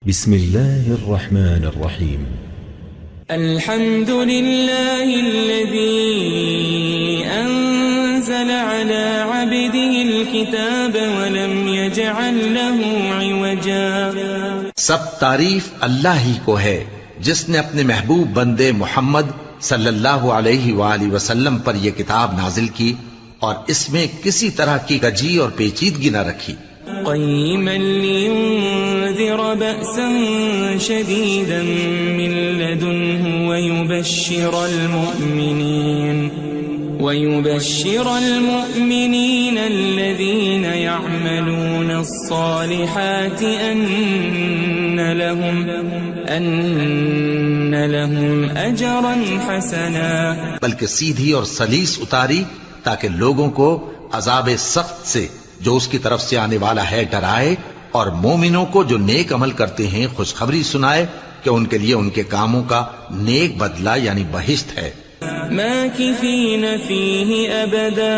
بسم الله الرحمن الرحيم. الحمد لله الذي أنزل على عبده الكتاب ولم يجعل له عوجا. سب تعریف اللہ ہی کو ہے جس نے اپنے محبوب بندے محمد صلی اللہ علیہ وآلہ وسلم پر یہ کتاب نازل کی اور اس میں کسی طرح کی کجی اور پیچیدگی نہ رکھی. قيما لينذر بأسا شديدا من لدنه ويبشر المؤمنين الذين يعملون الصالحات أن لهم أجرا حسنا. بلکہ سیدھی اور سلیس اتاری تاکہ لوگوں کو عذاب سخت سے جو اس کی طرف سے آنے والا ہے ڈرائے، اور مومنوں کو جو نیک عمل کرتے ہیں خوشخبری سنائے کہ ان کے لیے ان کے کاموں کا نیک بدلہ یعنی بہشت ہے، ماکثین فیہ ابدا،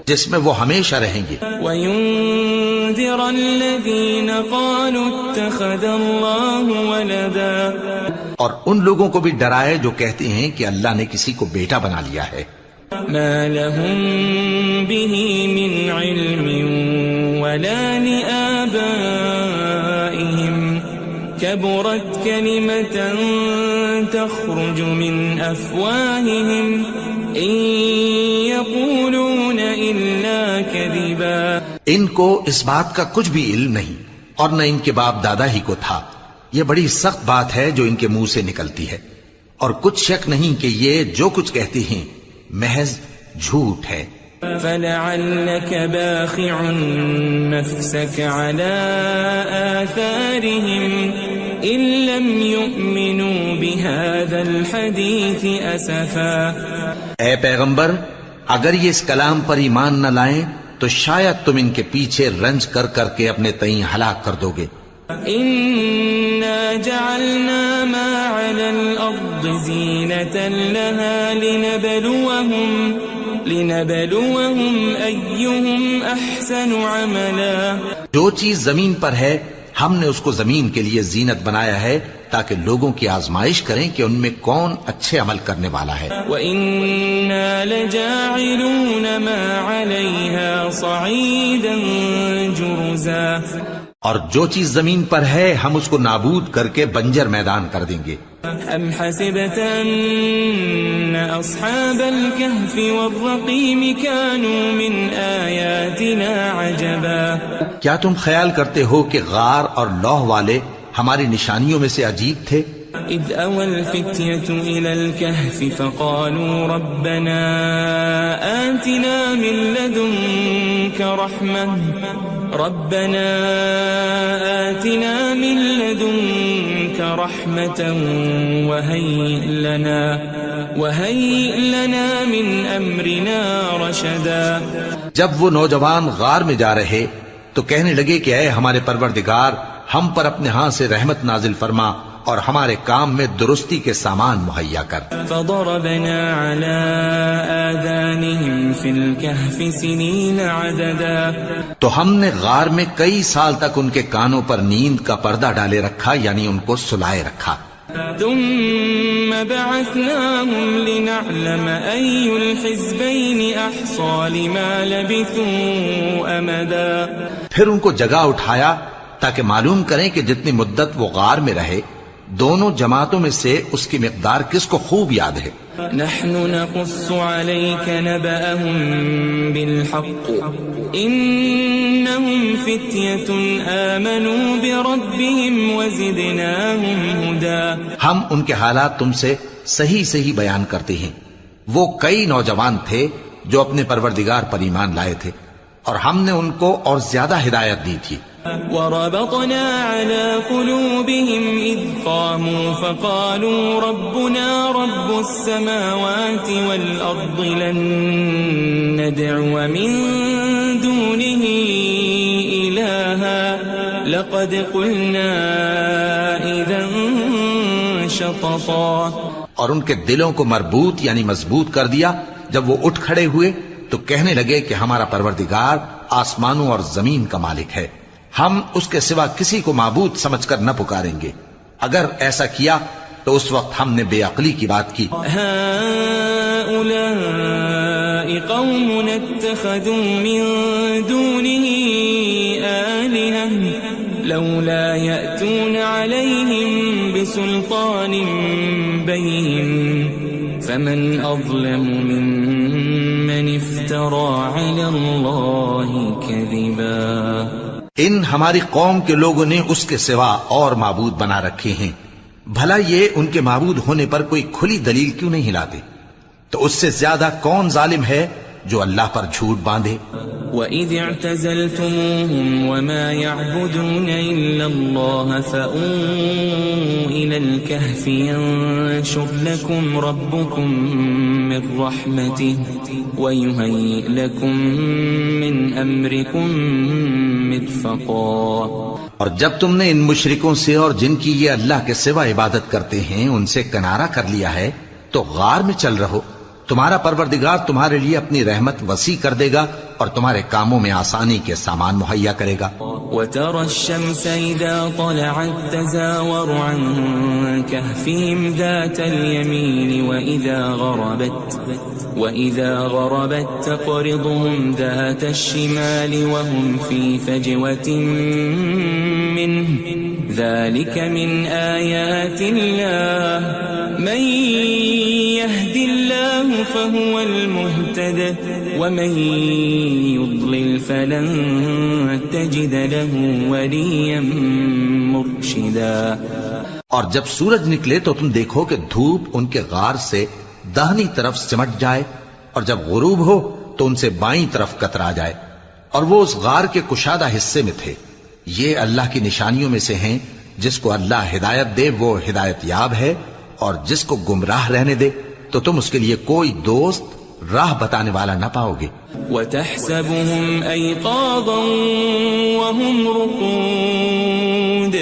جس میں وہ ہمیشہ رہیں گے. وینذر الذین قالوا اتخذ اللہ ولدا، اور ان لوگوں کو بھی ڈرائے جو کہتے ہیں کہ اللہ نے کسی کو بیٹا بنا لیا ہے. ما لهم به من علم ولا لآبائهم كبرت كلمة تخرج من أفواههم إن يقولون إلا كذبا. ان کو اس بات کا کچھ بھی علم نہیں اور نہ ان کے باپ دادا ہی کو تھا. یہ بڑی سخت بات ہے جو ان کے منہ سے نکلتی ہے، اور کچھ شک نہیں کہ یہ جو کچھ کہتے ہیں محض جھوٹ ہے. فلعلك باخع نفسك على آثارهم إن لم يؤمنوا بهذا الحديث أسفا. اے پیغمبر، اگر یہ اس کلام پر ایمان نہ لائیں تو شاید تم ان کے پیچھے رنج کر کر کے اپنے تئیں ہلاک کر دو گے. إنا جعلنا ما على الأرض زينة لها لنبلوهم أيهم أحسن عملا. جو چیز زمین پر ہے ہم نے اس کو زمین کے لیے زینت بنایا ہے تاکہ لوگوں کی آزمائش کریں کہ ان میں کون اچھے عمل کرنے والا ہے. وَإِنَّا لَجَاعِلُونَ مَا عَلَيْهَا صَعِيدًا جُرُزًا. اور جو چیز زمین پر ہے ہم اس کو نابود کر کے بنجر میدان کر دیں گے. أَمْ حَسِبْتَ أَنَّ أَصْحَابَ الْكَهْفِ وَالرَّقِيمِ كَانُوا مِنْ آيَاتِنَا عَجَبًا. کیا تم خیال کرتے ہو کہ غار اور لوح والے ہماری نشانیوں میں سے عجیب تھے؟ إِذْ أَوَى الْفِتْيَةُ إِلَى الْكَهْفِ فَقَالُوا رَبَّنَا آتِنَا مِن لَّدُنكَ رَحْمَةً وَهَيِّئْ لَنَا مِنْ أَمْرِنَا رَشَدًا. جب وہ نوجوان غار میں جا رہے تو کہنے لگے کہ اے ہمارے پروردگار، ہم پر اپنے ہاں سے رحمت نازل فرما اور ہمارے کام میں درستی کے سامان مہیا کر. فضربنا على آذانهم في الكهف سنين عددا. تو ہم نے غار میں کئی سال تک ان کے کانوں پر نیند کا پردہ ڈالے رکھا، یعنی ان کو سلائے رکھا. ثم بعثناهم لنعلم أي الحزبين أحصى لما لبثوا أمدا. پھر ان کو جگہ اٹھایا تاکہ معلوم کریں کہ جتنی مدت وہ غار میں رہے دونوں جماعتوں میں سے اس کی مقدار کس کو خوب یاد ہے. نحن نقص عليك نبأهم بالحق إنهم فتية آمنوا بربهم وزدناهم هدى. ہم ان کے حالات تم سے صحیح بیان کرتے ہیں. وہ کئی نوجوان تھے جو اپنے پروردگار پر ایمان لائے تھے اور ہم نے ان کو اور زیادہ ہدایت دی تھی. وربطنا على قلوبهم إذ قاموا فقالوا ربنا رب السماوات والأرض لن ندعو من دونه إلها لقد قلنا إذا شططا. اور ان کے دلوں کو مربوط یعنی مضبوط کر دیا. جب وہ اٹھ کھڑے ہوئے تو کہنے لگے کہ ہمارا پروردگار آسمانوں اور زمین کا مالک ہے، ہم اس کے سوا کسی کو معبود سمجھ کر نہ پکاریں گے. اگر ایسا کیا تو اس وقت ہم نے بے عقلی کی بات کی. هؤلاء قوم اتخذوا من دونه آلهة لولا يأتون عليهم بسلطان بين فمن أظلم ممن افترى على الله كذبا. ان ہماری قوم کے لوگوں نے اس کے سوا اور معبود بنا رکھے ہیں. بھلا یہ ان کے معبود ہونے پر کوئی کھلی دلیل کیوں نہیں لاتے؟ تو اس سے زیادہ کون ظالم ہے جو اللہ پر جھوٹ باندھے؟ وَإِذِ اعْتَزَلْتُمُوهُمْ وَمَا يَعْبُدُونَ إِلَّا اللَّهَ فَأْوُوا إِلَى الْكَهْفِ يَنشُرْ لَكُمْ رَبُّكُمْ مِنْ رَحْمَتِهِ وَيُهَيِّئْ لَكُمْ مِنْ أَمْرِكُمْ مِرْفَقًا. اور جب تم نے ان مشرکوں سے اور جن کی یہ اللہ کے سوا عبادت کرتے ہیں ان سے کنارہ کر لیا ہے تو غار میں چل رہو. تمہارا پروردگار تمہارے لیے اپنی رحمت وسیع کر دے گا اور تمہارے کاموں میں آسانی کے سامان مہیا کرے گا. وَتَرَى الشَّمْسَ إِذَا طَلَعَتْ تَزَاوَرُ عَنْ كَهْفِهِمْ ذَاتَ الْيَمِينِ وَإِذَا غَرَبَتْ تَقْرِضُهُمْ ذَاتَ الشِّمَالِ وَهُمْ فِي فَجْوَةٍ مِّنْهُ ذَلِكَ مِنْ آيَاتِ اللَّهِ مَنْ يَهْدِ اللَّهُ فَهُوَ الْمُهْتَدِ وَمَنْ يُضْلِلْ فَلَنْ تَجِدَ لَهُ وَلِيًّا مُرْشِدًا. اور جب سورج نکلے تو تم دیکھو کہ دھوپ ان کے غار سے داہنی طرف سمٹ جائے اور جب غروب ہو تو ان سے بائیں طرف کترا جائے اور وہ اس غار کے کشادہ حصے میں تھے. یہ اللہ کی نشانیوں میں سے ہیں. جس کو اللہ ہدایت دے وہ ہدایت یاب ہے اور جس کو گمراہ رہنے دے تو تم اس کے لیے کوئی دوست راہ بتانے والا نہ پاؤ گے. وَتَحْسَبُهُمْ أَيْقَاظًا وَهُمْ رُقُودٌ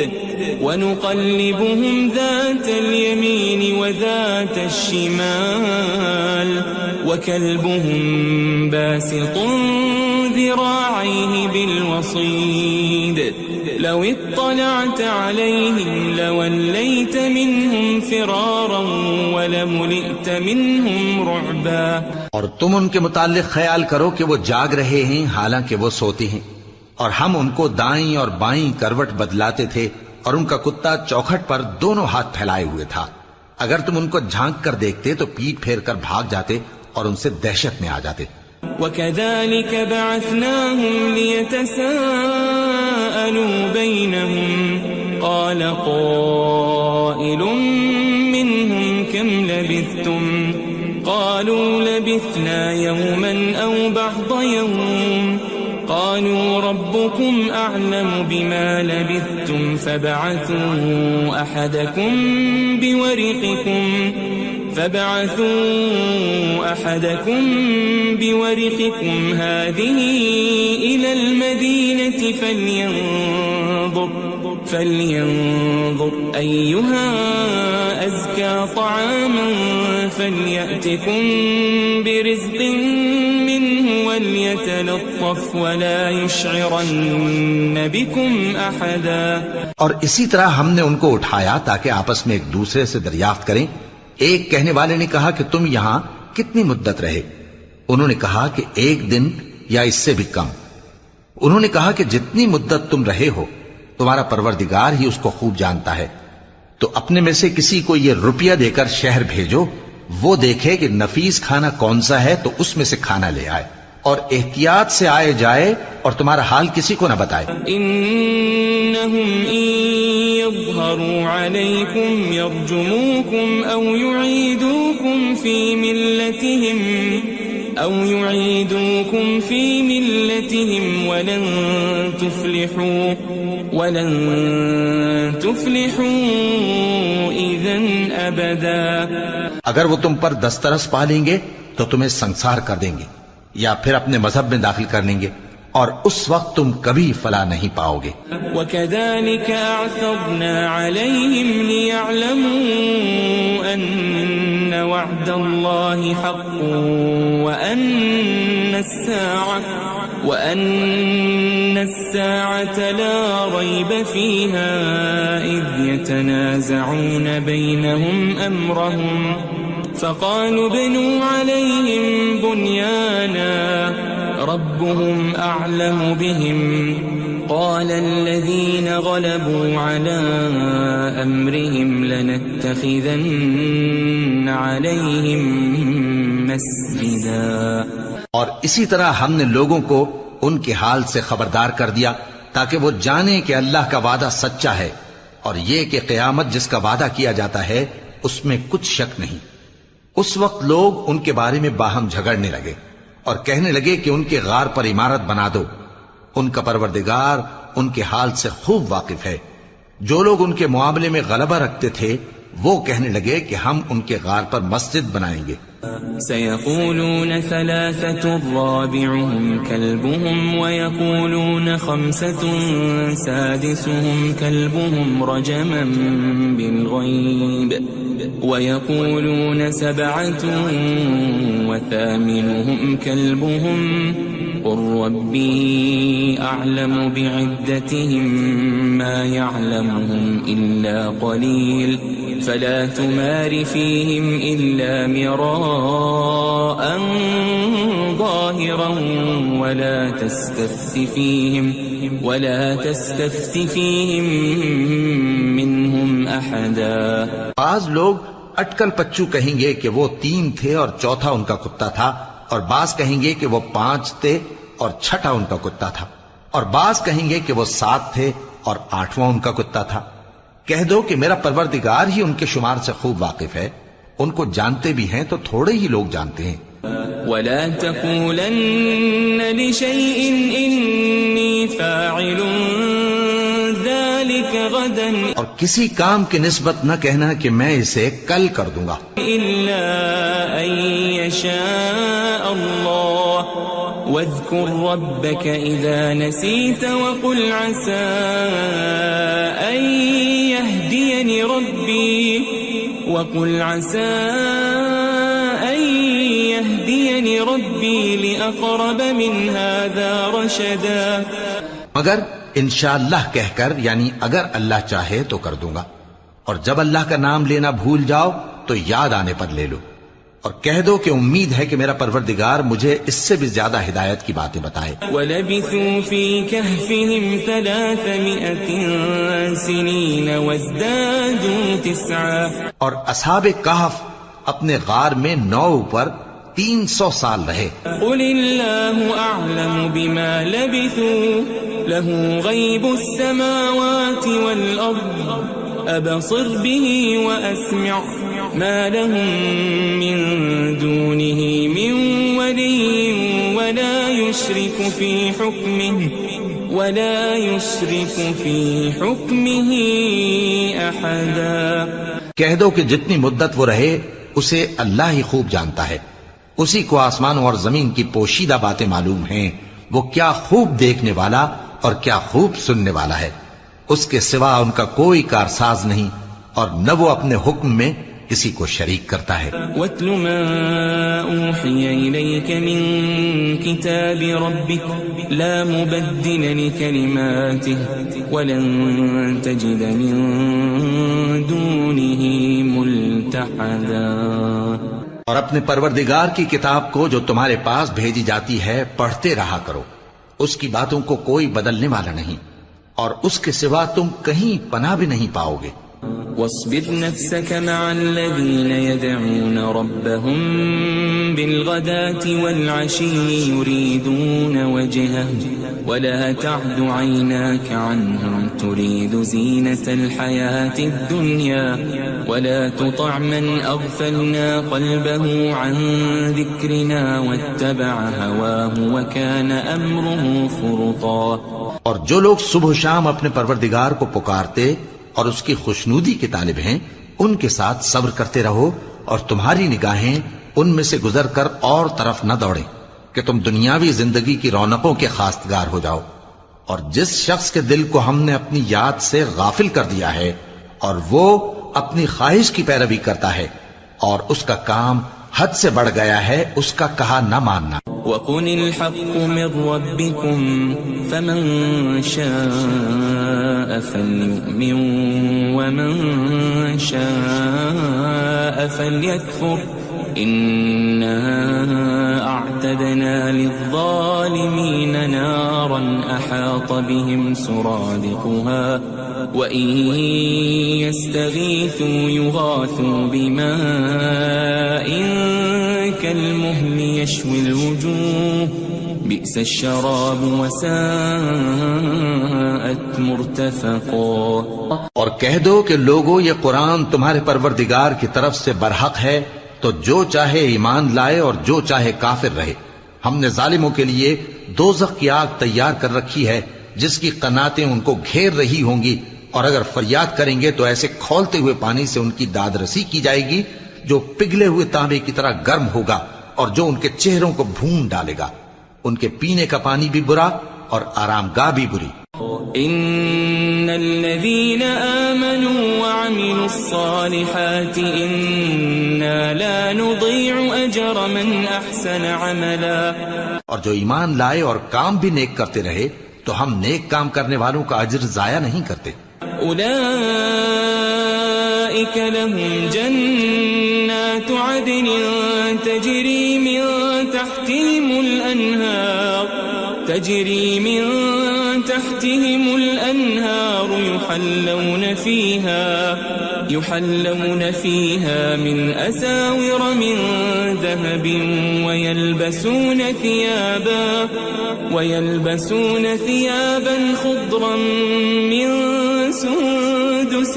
وَنُقَلِّبُهُمْ ذَاتَ الْيَمِينِ وَذَاتَ الشِّمَالِ وَكَلْبُهُمْ بَاسِطٌ ذِرَاعَيْهِ بِالْوَصِيدِ لَوِ اطَّلَعْتَ عَلَيْهِمْ لَوَلَّيْتَ مِنْهُمْ فِرَارًا وَلَمُلِئْتَ مِنْهُمْ رُعْبًا. اور تم ان کے متعلق خیال کرو کہ وہ جاگ رہے ہیں حالانکہ وہ سوتے ہیں اور ہم ان کو دائیں اور بائیں کروٹ بدلاتے تھے اور ان کا کتا چوکھٹ پر دونوں ہاتھ پھیلائے ہوئے تھا. اگر تم ان کو جھانک کر دیکھتے تو پیٹ پھیر کر بھاگ جاتے اور ان سے دہشت میں آ جاتے. وَكَذَلِكَ بَعَثْنَاهُمْ لِيَتَسَاءَلُوا بَيْنَهُمْ قَالَ قَائِلٌ مِّنْهُمْ كَمْ لَبِثْتُمْ قَالُوا لَبِثْنَا يَوْمًا أَوْ بَعْضَ يَوْمٍ قَالُوا رَبُّكُمْ أَعْلَمُ بِمَا لَبِثْتُمْ فَابْعَثُوا أَحَدَكُمْ بِوَرِقِكُمْ هَذِهِ إِلَى الْمَدِينَةِ فَلْيَنظُرْ أَيُّهَا أَزْكَى طَعَامًا فَلْيَأْتِكُمْ بِرِزْقٍ مِّنْهُ وَلْيَتَلَطَّفْ وَلَا يُشْعِرَنَّ بِكُمْ أَحَدًا. اور اسی طرح ہم نے ان کو اٹھایا تاکہ آپس میں ایک دوسرے سے دریافت کریں. ایک کہنے والے نے کہا کہ تم یہاں کتنی مدت رہے؟ انہوں نے کہا کہ 1 دن یا اس سے بھی کم. انہوں نے کہا کہ جتنی مدت تم رہے ہو تمہارا پروردگار ہی اس کو خوب جانتا ہے. تو اپنے میں سے کسی کو یہ روپیہ دے کر شہر بھیجو، وہ دیکھے کہ نفیس کھانا کون سا ہے تو اس میں سے کھانا لے آئے اور احتیاط سے آئے جائے اور تمہارا حال کسی کو نہ بتائے. انہم ان یظہروا علیکم یرجموکم او یعیدوکم فی ملتہم ولن تفلحوا اذن ابدا. اگر وہ تم پر دسترس پا لیں گے تو تمہیں سنسار کر دیں گے یا پھر اپنے مذہب میں داخل کر لیں گے اور اس وقت تم کبھی فلاح نہیں پاؤ گے. وَكَذَلِكَ أَعْثَرْنَا عَلَيْهِمْ لِيَعْلَمُوا أَنَّ وَعْدَ اللَّهِ حَقٌّ وَأَنَّ وأن الساعة لا ريب فيها إذ يتنازعون بينهم أمرهم فقالوا ابنوا عليهم بنيانا ربهم أعلم بهم قال الذين غلبوا على أمرهم لنتخذن عليهم مسجدا. اور اسی طرح ہم نے لوگوں کو ان کے حال سے خبردار کر دیا تاکہ وہ جانیں کہ اللہ کا وعدہ سچا ہے اور یہ کہ قیامت جس کا وعدہ کیا جاتا ہے اس میں کچھ شک نہیں. اس وقت لوگ ان کے بارے میں باہم جھگڑنے لگے اور کہنے لگے کہ ان کے غار پر عمارت بنا دو. ان کا پروردگار ان کے حال سے خوب واقف ہے. جو لوگ ان کے معاملے میں غلبہ رکھتے تھے وہ کہنے لگے کہ ہم ان کے غار پر مسجد بنائیں گے. سيقولون ثلاثة رابعهم كلبهم ويقولون خمسة سادسهم كلبهم رجما بالغيب ويقولون سبعة وثامنهم كلبهم قل ربي أعلم بعدتهم ما يعلمهم إلا قليل فلا تمار فيهم إلا مراء ظاهرا ولا تستفت فيهم منهم أحدا. بعض لوگ اٹکل پچو کہیں گے کہ وہ 3 تھے اور چوتھا ان کا کتا تھا، اور بعض کہیں گے کہ وہ 5 تھے اور چھٹا ان کا کتا تھا، اور بعض کہیں گے کہ وہ 7 تھے اور 8واں ان کا کتا تھا. کہہ دو کہ میرا پروردگار ہی ان کے شمار سے خوب واقف ہے، ان کو جانتے بھی ہیں تو تھوڑے ہی لوگ جانتے ہیں. ولا تقولن لشيء إني فاعل ذلك غدا اور کسی کام کی نسبت نہ کہنا کہ میں اسے کل کر دوں گا إلا أن يشاء الله واذكر ربك إذا نسيت وقل عسى أن يهديني ربي لأقرب من هذا رشدا. مگر انشاءاللہ کہہ کر، یعنی اگر اللہ چاہے تو کر دوں گا، اور جب اللہ کا نام لینا بھول جاؤ تو یاد آنے پر لے لو، اور کہہ دو کہ امید ہے کہ میرا پروردگار مجھے اس سے بھی زیادہ ہدایت کی باتیں بتائے. وَلَبِثُوا فِي كَهْفِهِمْ 300 سِنِينَ وَازْدَادُوا 9. اور اصحاب کہف اپنے غار میں 9 پر 300 سال رہے. قُلِ اللَّهُ أَعْلَمُ بِمَا لَبِثُوا لَهُ غَيْبُ السَّمَاوَاتِ وَالْأَرْضِ أَبْصِرْ بِهِ وَأَسْمِعْ مَا لَهُم مِّن دُونِهِ مِن وَلِيٍّ وَلَا يُشْرِكُ فِي حُكْمِهِ أَحَدًا. کہہ دو کہ جتنی مدت وہ رہے اسے اللہ ہی خوب جانتا ہے، اسی کو آسمانوں اور زمین کی پوشیدہ باتیں معلوم ہیں. وہ کیا خوب دیکھنے والا اور کیا خوب سننے والا ہے. اس کے سوا ان کا کوئی کارساز نہیں، اور نہ وہ اپنے حکم میں کسی کو شریک کرتا ہے. وَاتْلُ مَا أُوحِيَ إِلَيْكَ مِن كِتَابِ رَبِّكَ لَا مُبَدِّلَ لِكَلِمَاتِهِ وَلَن تَجِدَ مِن دُونِهِ مُلْتَحَدًا. اور اپنے پروردگار کی کتاب کو جو تمہارے پاس بھیجی جاتی ہے پڑھتے رہا کرو، اس کی باتوں کو کوئی بدلنے والا نہیں، اور اس کے سوا تم کہیں پناہ بھی نہیں پاؤ گے. واصبر نفسك مع الذين يدعون ربهم بالغداة والعشي يريدون وجهه ولا تعد عيناك عنهم تريد زينة الحياة الدنيا ولا تطع من أغفلنا قلبه عن ذكرنا واتبع هواه وكان أمره فرطا. اور جو لوگ صبح و شام اپنے پروردگار کو پکارتے اور اس کی خوشنودی کے طالب ہیں، ان کے ساتھ صبر کرتے رہو، اور تمہاری نگاہیں ان میں سے گزر کر اور طرف نہ دوڑیں کہ تم دنیاوی زندگی کی رونقوں کے خواستگار ہو جاؤ. اور جس شخص کے دل کو ہم نے اپنی یاد سے غافل کر دیا ہے اور وہ اپنی خواہش کی پیروی کرتا ہے اور اس کا کام حد سے بڑھ گیا ہے، اس کا کہا نہ ماننا. وقل الحق من ربكم فمن شاء فليؤمن ومن شاء فليكفر إنا أعتدنا للظالمين نارا أحاط بهم سرادقها وإن يستغيثوا يغاثوا بماء كالمهل يشوي الوجوه بئس الشراب وساءت مرتفقا. اور کہہ دو کہ لوگو یہ قرآن تمہارے پروردگار کی طرف سے برحق ہے، تو جو چاہے ایمان لائے اور جو چاہے کافر رہے. ہم نے ظالموں کے لیے دوزخ کی آگ تیار کر رکھی ہے جس کی قناتیں ان کو گھیر رہی ہوں گی، اور اگر فریاد کریں گے تو ایسے کھولتے ہوئے پانی سے ان کی داد رسی کی جائے گی جو پگھلے ہوئے تانبے کی طرح گرم ہوگا اور جو ان کے چہروں کو بھون ڈالے گا. ان کے پینے کا پانی بھی برا اور آرام گاہ بھی بری. ان الذين آمنوا وعملوا الصالحات انا لا نضيع اجر من احسن عملا. اور جو ایمان لائے اور کام بھی نیک کرتے رہے تو ہم نیک کام کرنے والوں کا اجر ضائع نہیں کرتے. اولئك لهم جنات عدن تجري من تحتهم الأنهار يحلون فيها من أساور من ذهب ويلبسون ثيابا خضرا من سندس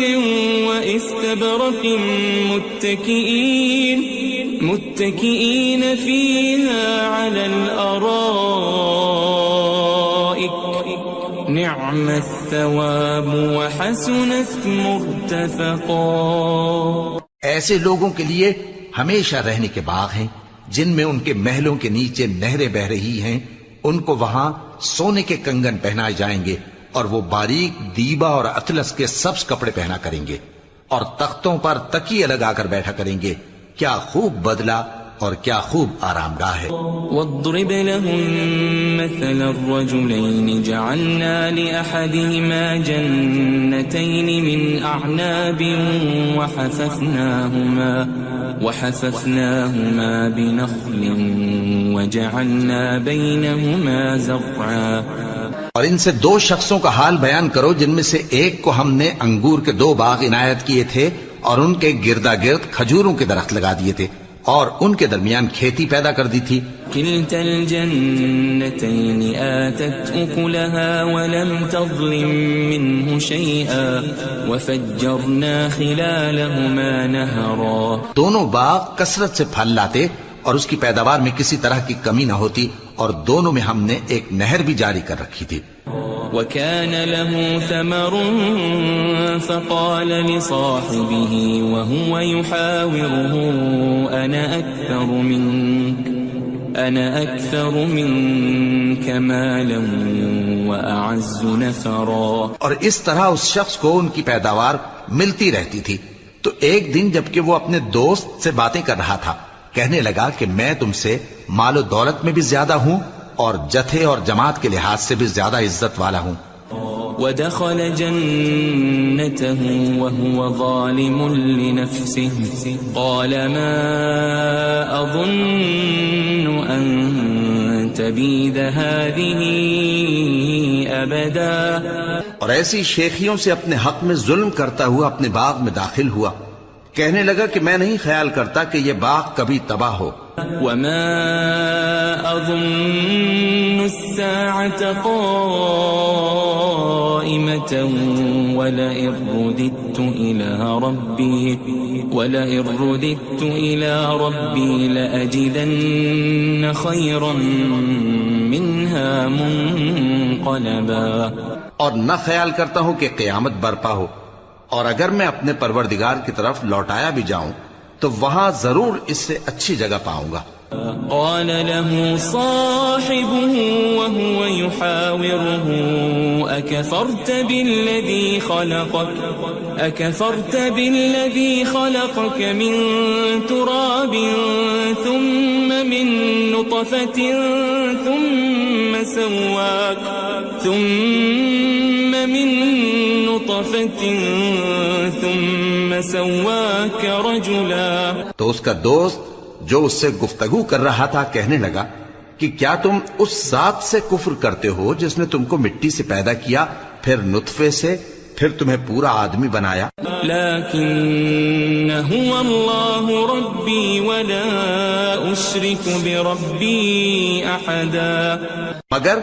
واستبرق متكئين فيها على الأرائك نعم الثواب وحسنت مرتفقا. ایسے لوگوں کے لیے ہمیشہ رہنے کے باغ ہیں جن میں ان کے محلوں کے نیچے نہریں بہ رہی ہیں. ان کو وہاں سونے کے کنگن پہنائے جائیں گے اور وہ باریک دیبا اور اطلس کے سبز کپڑے پہنا کریں گے اور تختوں پر تکیے لگا کر بیٹھا کریں گے. کیا خوب بدلہ اور کیا خوب آرام گاہ ہے. واضرب لهم مثل الرجلين جعلنا لأحدهما جنتين من أعناب وحففناهما بنخل وجعلنا بينهما زرعا. اور ان سے دو شخصوں کا حال بیان کرو جن میں سے ایک کو ہم نے انگور کے 2 باغ عنایت کیے تھے اور ان کے گردا گرد کھجوروں کے درخت لگا دیے تھے اور ان کے درمیان کھیتی پیدا کر دی تھی. كلتا الجنتين آتت أكلها ولم تظلم منه شيئا وفجرنا خلالهما نهرا. دونوں باغ کثرت سے پھل لاتے اور اس کی پیداوار میں کسی طرح کی کمی نہ ہوتی اور دونوں میں ہم نے ایک نہر بھی جاری کر رکھی تھی. وكان له ثمر فقال لصاحبه وهو يحاوره أنا أكثر منك مالا وأعز نفرا. اور اس طرح اس شخص کو ان کی پیداوار ملتی رہتی تھی. تو ایک دن جبکہ وہ اپنے دوست سے باتیں کر رہا تھا کہنے لگا کہ میں تم سے مال و دولت میں بھی زیادہ ہوں اور جتھے اور جماعت کے لحاظ سے بھی زیادہ عزت والا ہوں. ودخل جنته وهو ظالم لنفسه قال ما أظن أن تبيد هذه أبدا. اور ایسی شیخیوں سے اپنے حق میں ظلم کرتا ہوا اپنے باغ میں داخل ہوا. کہنے لگا کہ میں نہیں خیال کرتا کہ یہ باغ کبھی تباہ ہو. وما أظن الساعة قائمة ولئن رددت إلى ربي لأجدن خيرا منها منقلبا. اور نہ خیال کرتا ہوں کہ قیامت برپا ہو اور اگر میں اپنے پروردگار کی طرف لوٹایا بھی جاؤں تو وہاں ضرور اس سے اچھی جگہ پاؤں گا. قال له صاحبه وهو يحاوره أكفرت بالذي خلقك من تراب ثم من نطفة ثم سواك رجلا. تو اس کا دوست جو اس سے گفتگو کر رہا تھا کہنے لگا کہ کیا تم اس ذات سے کفر کرتے ہو جس نے تم کو مٹی سے پیدا کیا، پھر نطفے سے، پھر تمہیں پورا آدمی بنایا. لیکن هو اللہ ربی ولا اشرک بربی احدا. مگر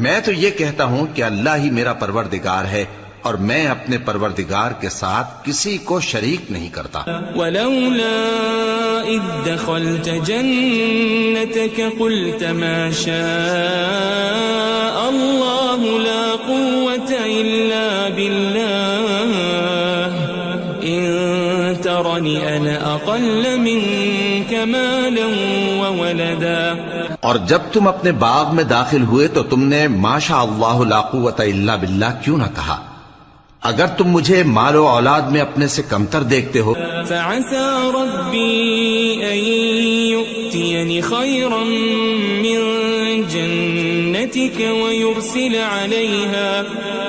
میں تو یہ کہتا ہوں کہ اللہ ہی میرا پروردگار ہے اور میں اپنے پروردگار کے ساتھ کسی کو شریک نہیں کرتا. ولولا اذ دخلت جنتك قلت ما شاء الله لا قوة الا بالله ان ترني انا اقل منك مالا وولدا. اور جب تم اپنے باغ میں داخل ہوئے تو تم نے ما شاء اللہ لا قوت الا باللہ کیوں نہ کہا؟ اگر تم مجھے مال و اولاد میں اپنے سے کمتر دیکھتے ہو. فعسى ربي أن يؤتيني خيرا من جنتك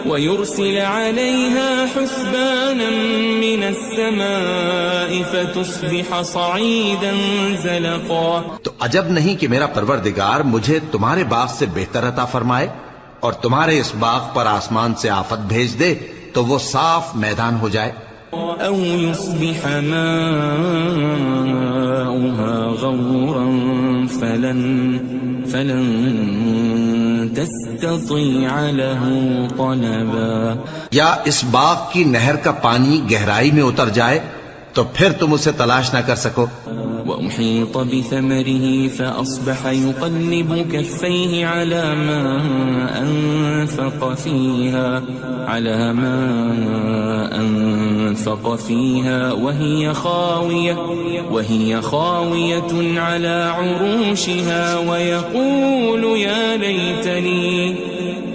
ويرسل عليها حسبانا من السماء فتصبح صعيدا زلقا. تو عجب نہیں کہ میرا پروردگار مجھے تمہارے باغ سے بہتر عطا فرمائے اور تمہارے اس باغ پر آسمان سے آفت بھیج دے تو وہ صاف میدان ہو جائے. او يصبح ماؤها غورا فلن تستطيع له طلبا. یا اس باغ کی نہر کا پانی گہرائی میں اتر جائے تو پھر تم اسے تلاش نہ کر سکو. وأحيط بثمره فأصبح يقلب كفيه على ما أنفق فيها وهي خاوية على عروشها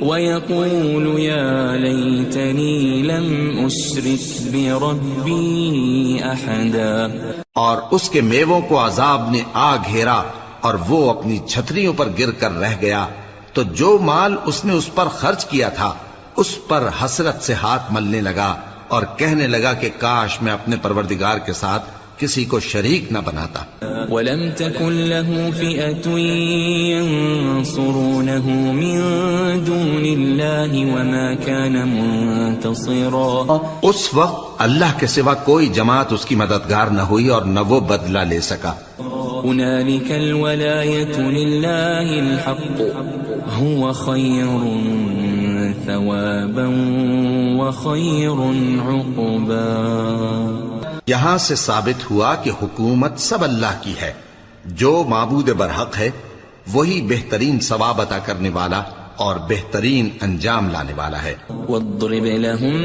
ويقول يا ليتني لم أشرك بربي أحدا. اور اس کے میووں کو عذاب نے آ گھیرا اور وہ اپنی چھتریوں پر گر کر رہ گیا. تو جو مال اس نے اس پر خرچ کیا تھا اس پر حسرت سے ہاتھ ملنے لگا اور کہنے لگا کہ کاش میں اپنے پروردگار کے ساتھ کسی کو شریک نہ بناتا. وَلَمْ تَكُنْ لَهُ فِئَةٌ يَنصُرُونَهُ مِن دُونِ اللَّهِ وَمَا كَانَ مُنتَصِرًا. اس وقت اللہ کے سوا کوئی جماعت اس کی مددگار نہ ہوئی اور نہ وہ بدلہ لے سکا. هُنَالِكَ الْوَلَایَةُ لِلَّهِ الْحَقُّ هُوَ خَيْرٌ ثَوَابًا وَخَيْرٌ عُقْبًا. یہاں سے ثابت ہوا کہ حکومت سب اللہ کی ہے. جو معبود برحق ہے وہی بہترین ثواب عطا کرنے والا اور بہترین انجام لانے والا ہے. وَاضْرِبْ لَهُم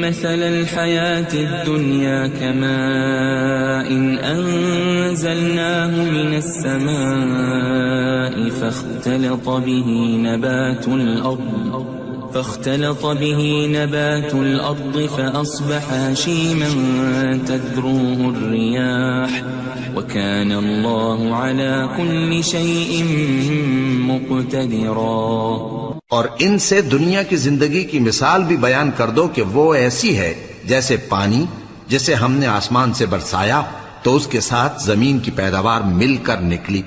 مَّثَلَ الْحَيَاةِ الدُّنْيَا كَمَاءٍ أَنزَلْنَاهُ مِنَ السَّمَاءِ فاختلط به نبات الأرض فأصبح هشيما تذروه الرياح وكان الله على كل شيء مقتدرا. اور ان سے دنیا کی زندگی کی مثال بھی بیان کر دو کہ وہ ایسی ہے جیسے پانی جسے ہم نے آسمان سے برسایا تو اس کے ساتھ زمین کی پیداوار مل کر نکلی،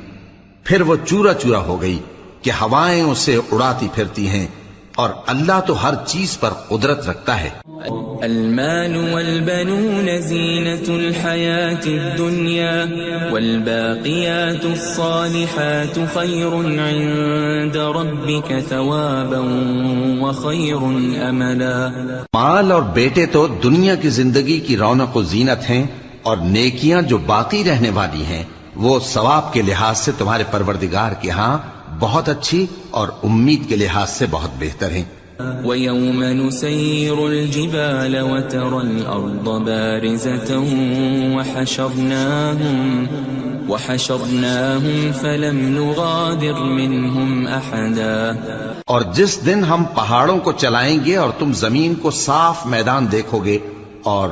پھر وہ چورا چورا ہو گئی کہ ہوائیں اسے اڑاتی پھرتی ہیں، اور اللہ تو ہر چیز پر قدرت رکھتا ہے. المال والبنون زینة الحیاة الدنیا والباقیات الصالحات خیر عند ربک ثوابا وخیر املا. مال اور بیٹے تو دنیا کی زندگی کی رونق و زینت ہیں، اور نیکیاں جو باقی رہنے والی ہیں وہ ثواب کے لحاظ سے تمہارے پروردگار کے ہاں بہت اچھی اور امید کے لحاظ سے بہت بہتر ہیں. وَيَوْمَ نُسَيِّرُ الْجِبَالَ وَتَرَى الْأَرْضَ بَارِزَةً وَحَشَرْنَاهُمْ فَلَمْ نُغَادِرْ مِنْهُمْ أَحَدًا. اور جس دن ہم پہاڑوں کو چلائیں گے اور تم زمین کو صاف میدان دیکھو گے اور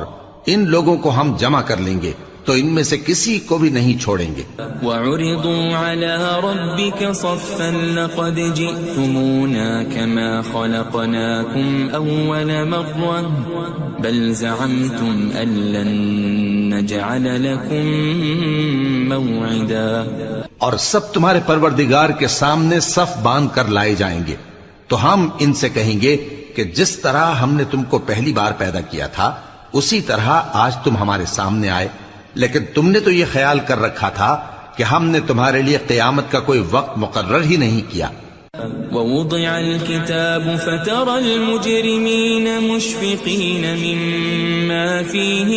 ان لوگوں کو ہم جمع کر لیں گے تو ان میں سے کسی کو بھی نہیں چھوڑیں گے. وَعُرِضُوا عَلَى رَبِّكَ صَفًّا لَقَدْ جِئْتُمُونَا كَمَا خَلَقْنَاكُمْ أَوَّلَ مَرَّةٍ بَلْ زَعَمْتُمْ أَن لَّن نَّجْعَلَ لَكُم مَّوْعِدًا. اور سب تمہارے پروردگار کے سامنے صف باندھ کر لائے جائیں گے تو ہم ان سے کہیں گے کہ جس طرح ہم نے تم کو پہلی بار پیدا کیا تھا اسی طرح آج تم ہمارے سامنے آئے، لیکن تم نے تو یہ خیال کر رکھا تھا کہ ہم نے تمہارے لیے قیامت کا کوئی وقت مقرر ہی نہیں کیا. وَوُضِعَ الْكِتَابُ فَتَرَى الْمُجْرِمِينَ مُشْفِقِينَ مِمَّا فِيهِ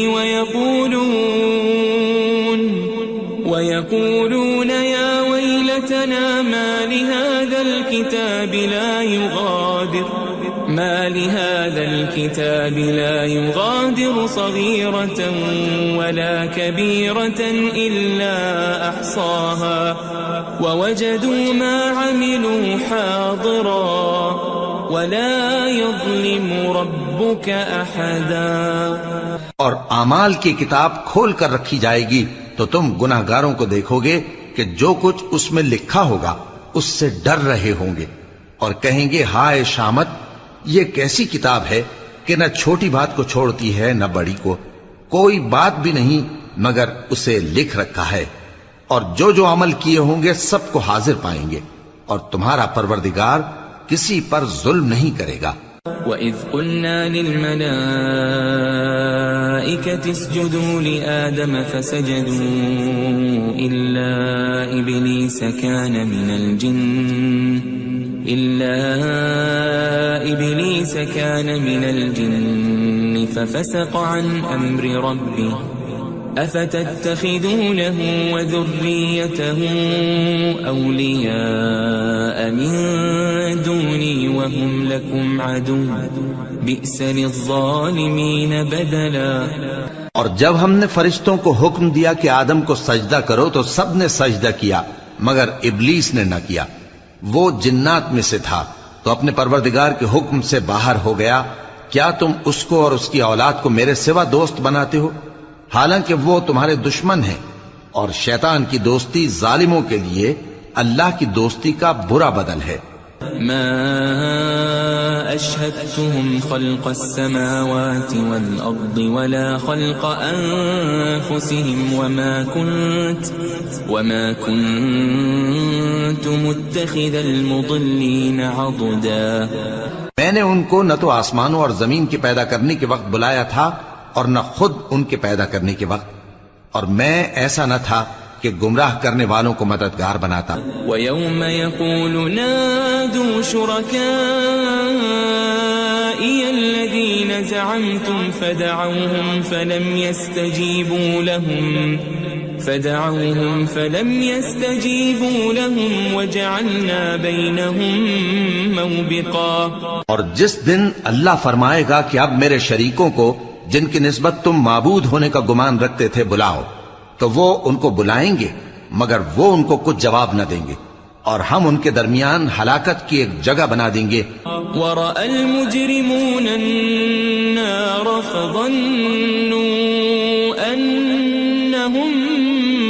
وَيَقُولُونَ يَا وَيْلَتَنَا مَا لِهَذَا الْكِتَابِ لَا يُغَادِرُ صَغِيرَةً وَلَا كَبِيرَةً إِلَّا أَحْصَاهَا وَوَجَدُوا مَا عَمِلُوا حَاضِرًا وَلَا يَظْلِمُ رَبُّكَ أَحَدًا. اور اعمال کی کتاب کھول کر رکھی جائے گی تو تم گناہگاروں کو دیکھو گے کہ جو کچھ اس میں لکھا ہوگا اس سے ڈر رہے ہوں گے اور کہیں گے ہائے شامت، یہ کیسی کتاب ہے کہ نہ چھوٹی بات کو چھوڑتی ہے نہ بڑی کو، کوئی بات بھی نہیں مگر اسے لکھ رکھا ہے، اور جو جو عمل کیے ہوں گے سب کو حاضر پائیں گے، اور تمہارا پروردگار کسی پر ظلم نہیں کرے گا. وَإِذْ قُلْنَا لِلْمَلَائِكَةِ اسْجُدُوا لِآدَمَ فَسَجَدُوا إِلَّا إِبْلِيسَ كَانَ مِنَ الْجِنِّ فَفَسَقَ عَنْ أَمْرِ رَبِّهِ أَفَتَتَّخِذُونَهُ وَذُرِّيَّتَهُ أَوْلِيَاءَ مِن دُونِي وَهُمْ لَكُمْ عَدُوٌّ بِئْسَ لِلظَّالِمِينَ بَدَلًا. اور جب ہم نے فرشتوں کو حکم دیا کہ آدم کو سجدہ کرو تو سب نے سجدہ کیا مگر ابلیس نے نہ کیا، وہ جنات میں سے تھا تو اپنے پروردگار کے حکم سے باہر ہو گیا. کیا تم اس کو اور اس کی اولاد کو میرے سوا دوست بناتے ہو حالانکہ وہ تمہارے دشمن ہیں، اور شیطان کی دوستی ظالموں کے لیے اللہ کی دوستی کا برا بدل ہے. ما أشهدتهم خلق السماوات والأرض ولا خلق أنفسهم وما كنت متخذ المضلين عضدا. میں نے ان کو نہ تو آسمانوں اور زمین کے پیدا کرنے کے وقت بلایا تھا اور نہ خود ان کے پیدا کرنے کے وقت، اور میں ایسا نہ تھا کہ گمراہ کرنے والوں کو مددگار بناتا. وَيَوْمَ يَقُولُ نَادُوا شُرَكَائِيَ الَّذِينَ زَعَمْتُمْ فَدَعَوْهُمْ فَلَمْ يَسْتَجِيبُوا لَهُمْ وَجَعَلْنَا بَيْنَهُمْ مَوْبِقًا. اور جس دن اللہ فرمائے گا کہ اب میرے شریکوں کو جن کی نسبت تم معبود ہونے کا گمان رکھتے تھے بلاؤ، تو وہ ان کو بلائیں گے مگر وہ ان کو کچھ جواب نہ دیں گے، اور ہم ان کے درمیان ہلاکت کی ایک جگہ بنا دیں گے. وَرَأَى الْمُجْرِمُونَ النَّارَ فَظَنُّوا أَنَّهُمْ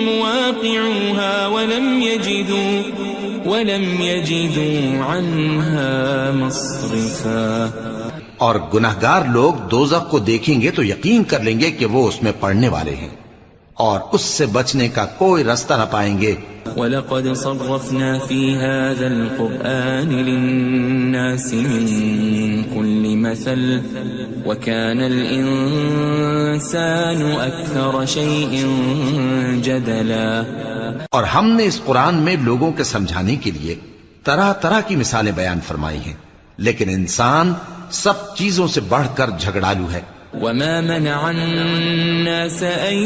مُوَاقِعُوهَا وَلَمْ يَجِدُوا عَنْهَا مَصْرِفًا. اور گناہگار لوگ دوزخ کو دیکھیں گے تو یقین کر لیں گے کہ وہ اس میں پڑنے والے ہیں اور اس سے بچنے کا کوئی راستہ نہ پائیں گے. وَلَقَدْ صَرَّفْنَا فِي هَذَا الْقُرْآنِ لِلنَّاسِ مِنْ كُلِّ مَثَلٍ وَكَانَ الْإِنسَانُ أَكْثَرَ شَيْءٍ جَدَلًا. اور ہم نے اس قرآن میں لوگوں کے سمجھانے کے لیے طرح طرح کی مثالیں بیان فرمائی ہیں، لیکن انسان سب چیزوں سے بڑھ کر جھگڑالو ہے. وما منع الناس أن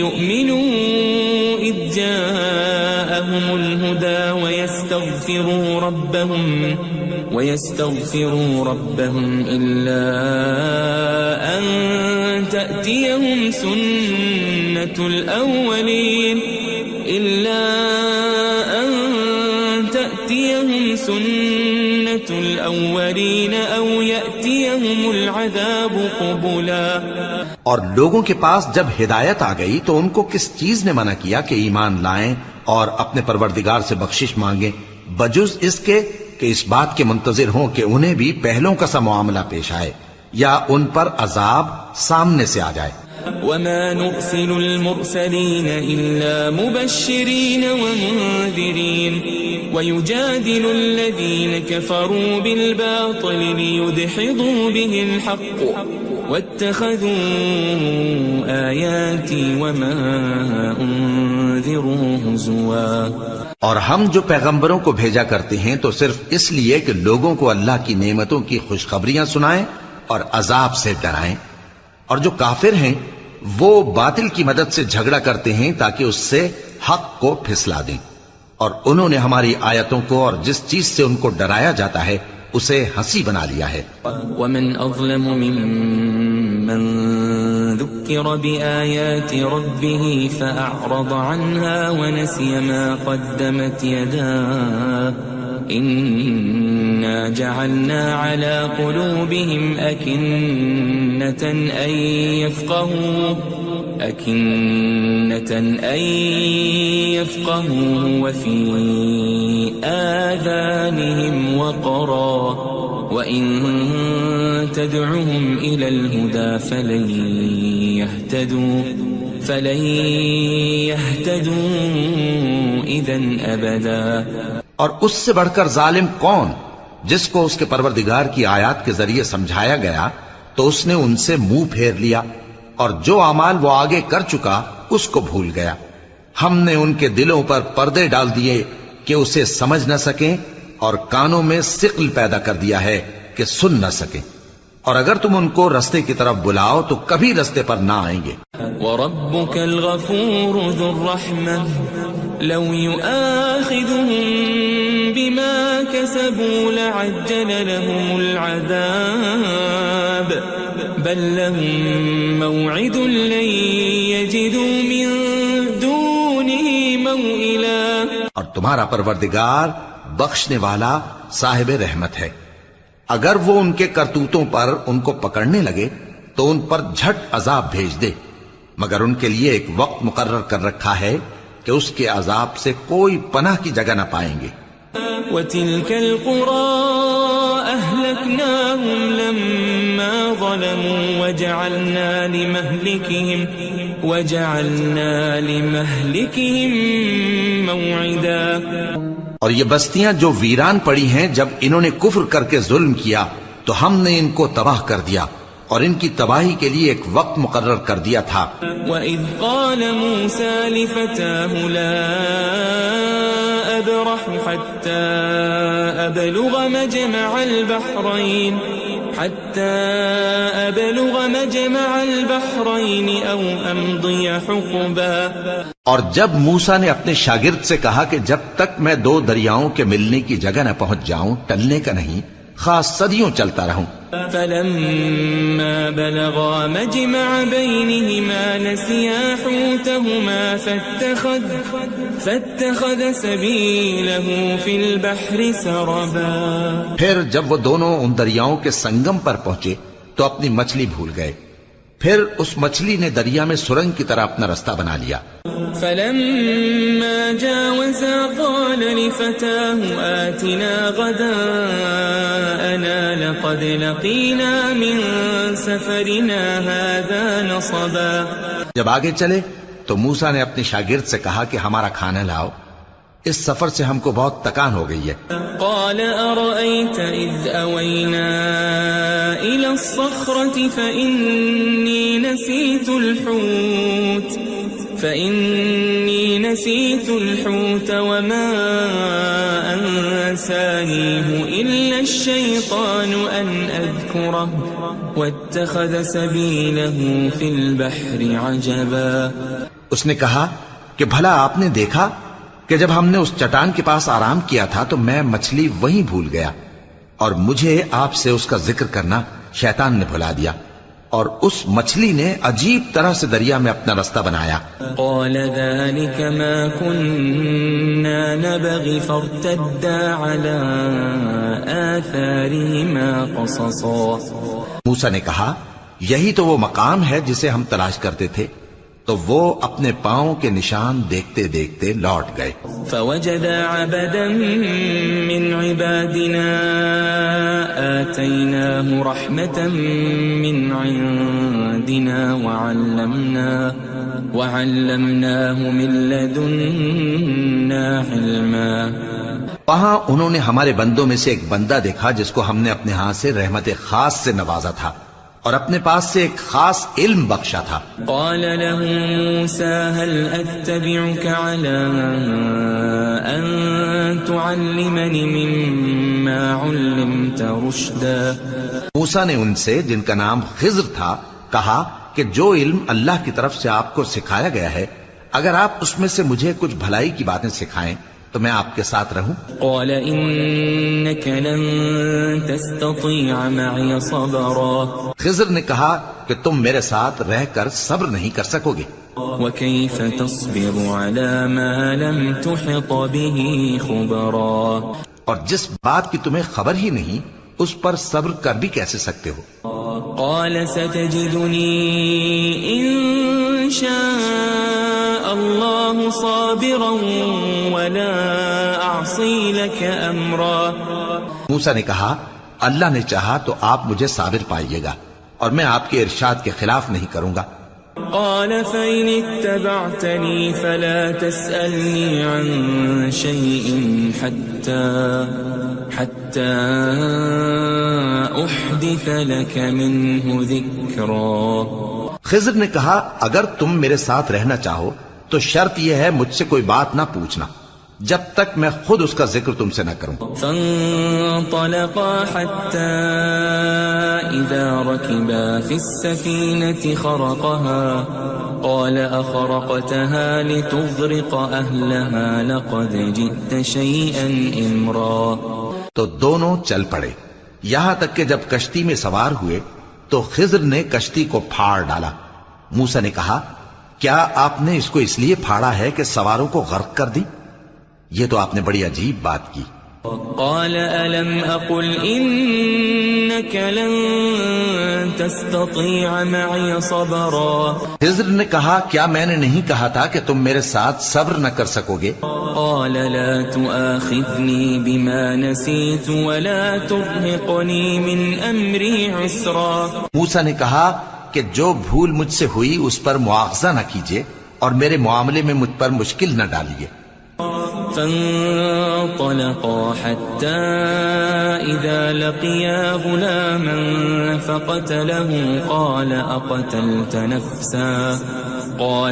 يؤمنوا إذ جاءهم الهدى ويستغفروا ربهم إلا أن تأتيهم سنة الأولين أو يأتيهم العذاب قبلا. اور لوگوں کے پاس جب ہدایت آ گئی تو ان کو کس چیز نے منع کیا کہ ایمان لائیں اور اپنے پروردگار سے بخشش مانگیں بجز اس کے کہ اس بات کے منتظر ہوں کہ انہیں بھی پہلوں کا سا معاملہ پیش آئے یا ان پر عذاب سامنے سے آ جائے. وما نرسل المرسلين إلا مبشرين ومنذرين ويجادل الذين كفروا بالباطل ليدحضوا به الحق واتخذوا آياتي وما أنذروا هزوا. اور ہم جو پیغمبروں کو بھیجا کرتے ہیں تو صرف اس لیے کہ لوگوں کو اللہ کی نعمتوں کی خوشخبریاں سنائیں اور عذاب سے ڈرائیں. اور جو کافر ہیں وہ باطل کی مدد سے جھگڑا کرتے ہیں تاکہ اس سے حق کو پھسلا دیں. اور انہوں نے ہماری آیتوں کو اور جس چیز سے ان کو ڈرایا جاتا ہے اسے ہنسی بنا لیا ہے. ومن أظلم ممن ذكر بآيات ربه فأعرض عنها ونسي ما قدمت يداه إنا جعلنا على قلوبهم أكنة أن يفقهوه وفي آذانهم وقرا وإن تدعهم إلى الهدى فلن يهتدوا إذا أبدا. اور اس سے بڑھ کر ظالم کون جس کو اس کے پروردگار کی آیات کے ذریعے سمجھایا گیا تو اس نے ان سے منہ پھیر لیا اور جو اعمال وہ آگے کر چکا اس کو بھول گیا. ہم نے ان کے دلوں پر پردے ڈال دیے کہ اسے سمجھ نہ سکیں اور کانوں میں ثقل پیدا کر دیا ہے کہ سن نہ سکیں. اور اگر تم ان کو رستے کی طرف بلاؤ تو کبھی رستے پر نہ آئیں گے. وَرَبُّكَ الْغَفُورُ ذُو الرَّحْمَةِ لَوْ يُؤَاخِذُهُم بِمَا كَسَبُوا لَعَجَّلَ لَهُمُ الْعَذَابَ بَل لَّهُم مَّوْعِدٌ لَّن يَجِدُوا مِن دُونِهِ مَوْئِلًا. اور تمہارا پروردگار بخشنے والا صاحب رحمت ہے. اگر وہ ان کے کرتوتوں پر ان کو پکڑنے لگے تو ان پر جھٹ عذاب بھیج دے مگر ان کے لیے ایک وقت مقرر کر رکھا ہے کہ اس کے عذاب سے کوئی پناہ کی جگہ نہ پائیں گے. وَتِلْكَ الْقُرَىٰ أَهْلَكْنَاهُمْ لَمَّا ظَلَمُوا وَجَعَلْنَا لِمَهْلِكِهِمْ مَوْعِدًا. اور یہ بستیاں جو ویران پڑی ہیں جب انہوں نے کفر کر کے ظلم کیا تو ہم نے ان کو تباہ کر دیا اور ان کی تباہی کے لیے ایک وقت مقرر کر دیا تھا. وَإِذْ قَالَ مُوسَىٰ لِفَتَاهُ لَا أَبْرَحُ حَتَّىٰ أَبْلُغَ مَجْمَعَ الْبَحْرَيْنِ أَوْ أَمْضِيَ حُقُبًا. اور جب موسیٰ نے اپنے شاگرد سے کہا کہ جب تک میں دو دریاؤں کے ملنے کی جگہ نہ پہنچ جاؤں ٹلنے کا نہیں خاص صدیوں چلتا رہوں. فَلَمَّا بَلَغَا مَجْمَعَ بَيْنِهِمَا نَسِيَا حُوتَهُمَا فَاتَّخَذَ سَبِيلَهُ فِي الْبَحْرِ سَرَبًا. پھر جب وہ دونوں ان دریاؤں کے سنگم پر پہنچے تو اپنی مچھلی بھول گئے. پھر اس مچھلی نے دریا میں سرنگ کی طرح اپنا رستہ بنا لیا. فَلَمَّا جَاوَزَا قَالَ لِفَتَاهُ آتِنَا غَدَاءَنَا لَقَدْ لَقِينَا مِن سَفَرِنَا هَٰذَا نَصَبًا. جب آگے چلے تو موسیٰ نے اپنے شاگرد سے کہا کہ ہمارا کھانا لاؤ اس سفر سے ہم کو بہت تکان ہو گئی ہے. قال أرأيت إذ أوينا إلى الصخرة فإني نسيت الحوت وما أنسانيه إلا الشيطان أن أذكره واتخذ سبيله في البحر عجبا. اس نے کہا کہ بھلا آپ نے دیکھا کہ جب ہم نے اس چٹان کے پاس آرام کیا تھا تو میں مچھلی وہیں بھول گیا اور مجھے آپ سے اس کا ذکر کرنا شیطان نے بھلا دیا اور اس مچھلی نے عجیب طرح سے دریا میں اپنا رستہ بنایا. قال ذلك ما كنا نبغي فارتدا على آثارهما قصصا. موسیٰ نے کہا یہی تو وہ مقام ہے جسے ہم تلاش کرتے تھے. تو وہ اپنے پاؤں کے نشان دیکھتے دیکھتے لوٹ گئے. فوجد عبدا من عبادنا آتيناه رحمة من عندنا وعلمناه من لدنا علما. وہاں انہوں نے ہمارے بندوں میں سے ایک بندہ دیکھا جس کو ہم نے اپنے ہاتھ سے رحمت خاص سے نوازا تھا اور اپنے پاس سے ایک خاص علم بخشا تھا. قال له موسى هل أتبعك على أن تعلمني مما علمت رشدا. موسیٰ نے ان سے جن کا نام خضر تھا کہا کہ جو علم اللہ کی طرف سے آپ کو سکھایا گیا ہے اگر آپ اس میں سے مجھے کچھ بھلائی کی باتیں سکھائیں تو میں آپ کے ساتھ رہوں. قال إنك لن تستطيع معي صبرا. خضر نے کہا کہ تم میرے ساتھ رہ کر صبر نہیں کر سکو گے. وكيف تصبر على ما لم تحط به خبرا. اور جس بات کی تمہیں خبر ہی نہیں اس پر صبر کر بھی کیسے سکتے ہو. قال ستجدني إن شاء الله صابرا ولا أعصي لك أمرا. موسیٰ نے کہا اللہ نے چاہا تو آپ مجھے صابر پائیے گا اور میں آپ کے ارشاد کے خلاف نہیں کروں گا. قال فإن اتبعتني فلا تسألني عن شيء حتى أحدث لك منه ذكرا. خضر نے کہا اگر تم میرے ساتھ رہنا چاہو تو شرط یہ ہے مجھ سے کوئی بات نہ پوچھنا جب تک میں خود اس کا ذکر تم سے نہ کروں. فانطلقا حتى إذا ركبا في السفينة خرقها قال أخرقتها لتغرق أهلها لقد جئت شيئا إمرا. تو دونوں چل پڑے یہاں تک کہ جب کشتی میں سوار ہوئے تو خضر نے کشتی کو پھاڑ ڈالا. موسیٰ نے کہا کیا آپ نے اس کو اس لیے پھاڑا ہے کہ سواروں کو غرق کر دی؟ یہ تو آپ نے بڑی عجیب بات کی. قال ألم أقل إنك لن تستطيع معي صبرا. خضر نے کہا کیا میں نے نہیں کہا تھا کہ تم میرے ساتھ صبر نہ کر سکو گے؟ قال لا تؤاخذني بما نسيت ولا ترهقني من أمري عسرا. موسیٰ نے کہا کہ جو بھول مجھ سے ہوئی اس پر مواخذہ نہ کیجیے اور میرے معاملے میں مجھ پر مشکل نہ ڈالیے. فانطلقا حتى إذا لقيا غلاما فقتله قال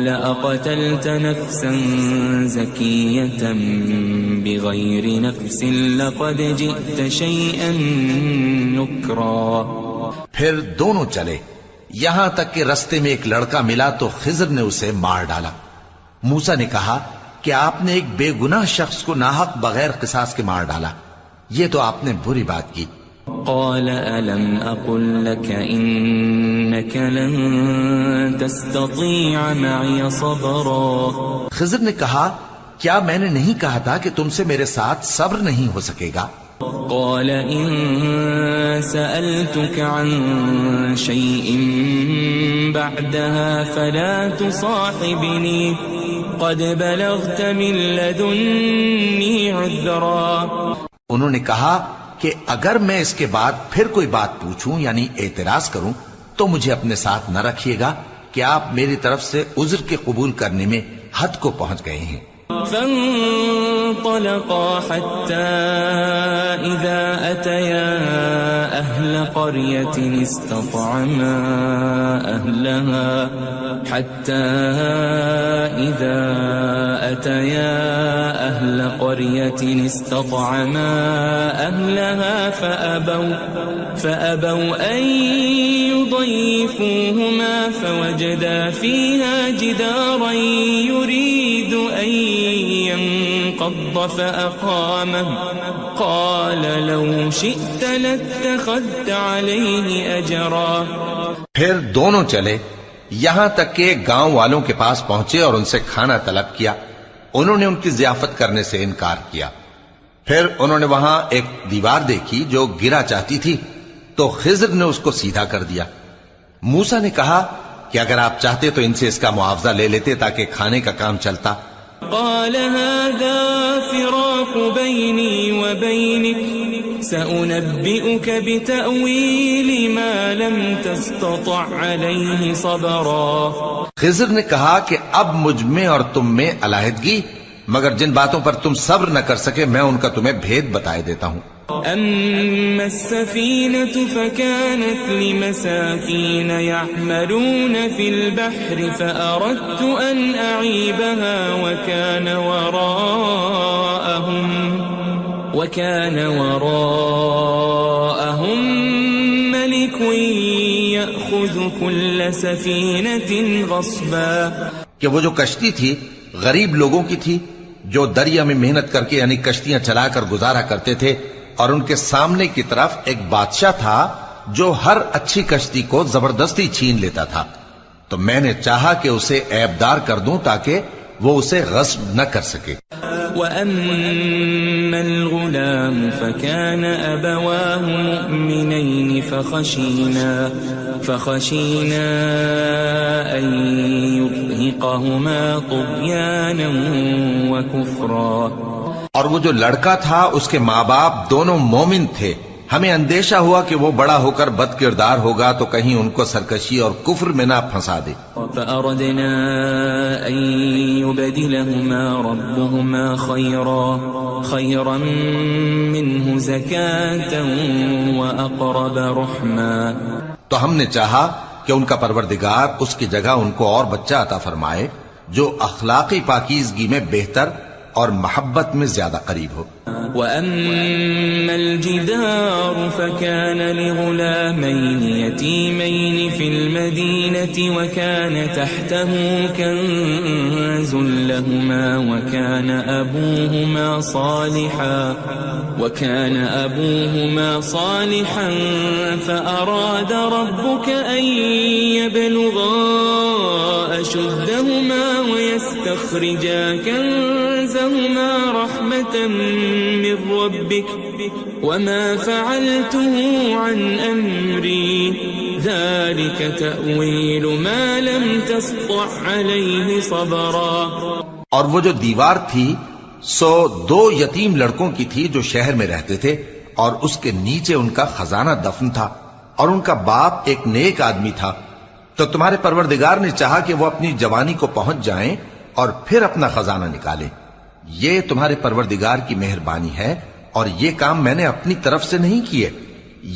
أقتلت نفسا زكية بغير نفس لقد جئت شيئا نكرا. پھر دونوں چلے یہاں تک کہ رستے میں ایک لڑکا ملا تو خضر نے اسے مار ڈالا. موسیٰ نے کہا کہ آپ نے ایک بے گناہ شخص کو ناحق بغیر قصاص کے مار ڈالا. یہ تو آپ نے بری بات کی. قال ألم أقل لك إنك لن تستطيع معي صبرا. خضر نے کہا کیا میں نے نہیں کہا تھا کہ تم سے میرے ساتھ صبر نہیں ہو سکے گا؟ قال إن سألتك عن شيء بعدها فلا تصاحبني قد بلغت من لدني عذرا. انہوں نے کہا کہ اگر میں اس کے بعد پھر کوئی بات پوچھوں یعنی اعتراض کروں تو مجھے اپنے ساتھ نہ رکھیے گا کہ آپ میری طرف سے عذر کے قبول کرنے میں حد کو پہنچ گئے ہیں. فانطلقا حتى إذا أتيا أهل قرية استطعما أهلها أهل قرية استطعما أهلها فأبوا أن يضيفوهما فوجدا فيها جدارا يريد أن ينقض فأقامه قال لو شئت لاتخذت عليه أجرا. پھر دونوں چلے یہاں تک کہ گاؤں والوں کے پاس پہنچے اور ان سے کھانا طلب کیا. انہوں نے ان کی ضیافت کرنے سے انکار کیا. پھر انہوں نے وہاں ایک دیوار دیکھی جو گرا چاہتی تھی تو خضر نے اس کو سیدھا کر دیا. موسیٰ نے کہا کہ اگر آپ چاہتے تو ان سے اس کا معاوضہ لے لیتے تاکہ کھانے کا کام چلتا. قال هذا فراق بيني وبينك سأنبئك بتأويل ما لم تستطع عليه صبرا. خضر نے کہا کہ اب مجھ میں اور تم میں علیحدگی، مگر جن باتوں پر تم صبر نہ کر سکے میں ان کا تمہیں بھید بتائے دیتا ہوں. أما السفينة فكانت لمساكين يعملون في البحر فأردت أن أعيبها وكان وراءهم ملك يأخذ كل سفينة غصبا. کہ وہ جو کشتی تھی غریب لوگوں کی تھی جو دریا میں محنت کر کے یعنی کشتیاں چلا کر گزارا کرتے تھے، اور ان کے سامنے کی طرف ایک بادشاہ تھا جو ہر اچھی کشتی کو زبردستی چھین لیتا تھا. تو میں نے چاہا کہ اسے عیبدار کر دوں تاکہ وہ اسے غصب نہ کر سکے. وَأَمَّا الْغُلَامُ فَكَانَ أَبَوَاهُ مُؤْمِنَيْنِ فَخَشِينَا أَن يُرْهِقَهُمَا طُغْيَانًا وَكُفْرًا. اور وہ جو لڑکا تھا اس کے ماں باپ دونوں مومن تھے، ہمیں اندیشہ ہوا کہ وہ بڑا ہو کر بد کردار ہوگا تو کہیں ان کو سرکشی اور کفر میں نہ پھنسا دے. فأردنا أن يبدلهما ربهما خيرا منه زكاة وأقرب رحما. تو ہم نے چاہا کہ ان کا پروردگار اس کی جگہ ان کو اور بچہ عطا فرمائے جو اخلاقی پاکیزگی میں بہتر اور محبت میں زیادہ قریب ہو. وَأَمَّا الْجِدَارُ فَكَانَ لِغُلَامَيْنِ يَتِيمَيْنِ فِي الْمَدِينَةِ وَكَانَ تَحْتَهُ كَنْزٌ لَهُمَا وَكَانَ أَبُوهُمَا صَالِحًا فَأَرَادَ رَبُّكَ أَنْ يَبْلُغَا أَشُدَّهُمَا وَيَسْتَخْرِجَا كَنْزَهُمَا رَحْمَةً من ربك وما فعلته عن أمري ذلك تأويل ما لم تسطع عليه صبرا. اور وہ جو دیوار تھی سو 2 یتیم لڑکوں کی تھی جو شہر میں رہتے تھے اور اس کے نیچے ان کا خزانہ دفن تھا اور ان کا باپ ایک نیک آدمی تھا. تو تمہارے پروردگار نے چاہا کہ وہ اپنی جوانی کو پہنچ جائیں اور پھر اپنا خزانہ نکالے. یہ تمہارے پروردگار کی مہربانی ہے اور یہ کام میں نے اپنی طرف سے نہیں کیے.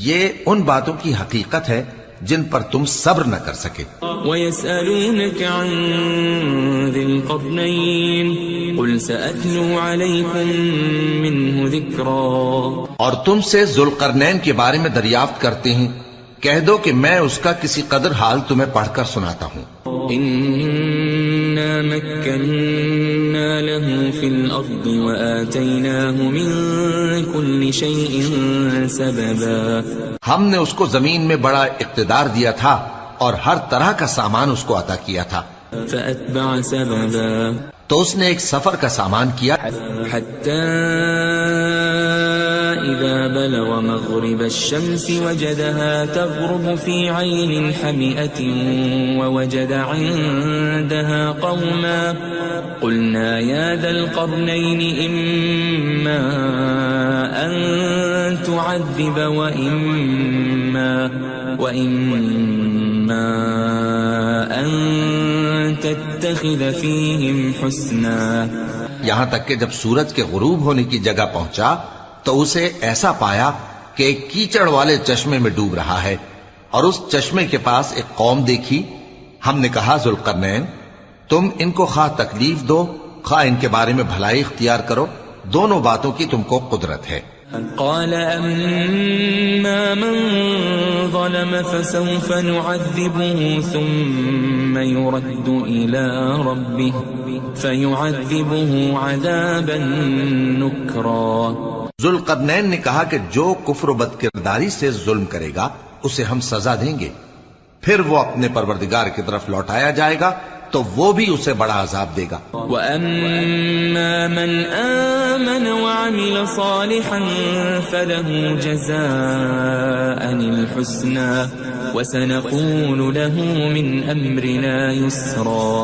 یہ ان باتوں کی حقیقت ہے جن پر تم صبر نہ کر سکے. وَيَسْأَلُونَكَ عَنْ ذِي الْقَرْنَيْنِ قُلْ سَأَتْلُو عَلَيْكُمْ مِنْهُ ذِكْرًا. اور تم سے ذوالقرنین کے بارے میں دریافت کرتے ہیں، کہہ دو کہ میں اس کا کسی قدر حال تمہیں پڑھ کر سناتا ہوں. إِنَّا مَكَّنَّا لَهُ فِي الْأَرْضِ وَآتَيْنَاهُ مِنْ كُلِّ شَيْءٍ سَبَبًا. ہم نے اس کو زمین میں بڑا اقتدار دیا تھا اور ہر طرح کا سامان اس کو عطا کیا تھا. فَأَتْبَعَ سَبَبًا. تو اس نے ایک سفر کا سامان کیا حَتَّى إِذَا بَلَغَ مَغْرِبَ الشَّمْسِ وَجَدَهَا تَغْرُبُ فِي عَيْنٍ حَمِئَةٍ وَوَجَدَ عِندَهَا قَوْمًا قُلْنَا يَا ذَا الْقَرْنَيْنِ إِمَّا أَن تُعَذِّبَ وَإِمَّا أَن تَتَّخِذَ فِيهِمْ حُسْنًا. یہاں تک کہ جب سورج کے غروب ہونے کی جگہ پہنچا تو اسے ایسا پایا کہ ایک کیچڑ والے چشمے میں ڈوب رہا ہے اور اس چشمے کے پاس ایک قوم دیکھی. ہم نے کہا ذوالقرنین تم ان کو خواہ تکلیف دو خواہ ان کے بارے میں بھلائی اختیار کرو، دونوں باتوں کی تم کو قدرت ہے۔ قال أما من ظلم فسوف نعذبه ثم يرد إلى ربه فيعذبه عذابا نكرا۔ ذوالقرنین نے کہا کہ جو کفر و بد کرداری سے ظلم کرے گا اسے ہم سزا دیں گے، پھر وہ اپنے پروردگار کی طرف لوٹایا جائے گا تو وہ بھی اسے بڑا عذاب دے گا۔ وَأَمَّا مَنْ آمَنَ وَعَمِلَ صَالِحًا فَلَهُ جَزَاءً الْحُسْنَى وَسَنَقُولُ لَهُ مِنْ أَمْرِنَا يُسْرًا۔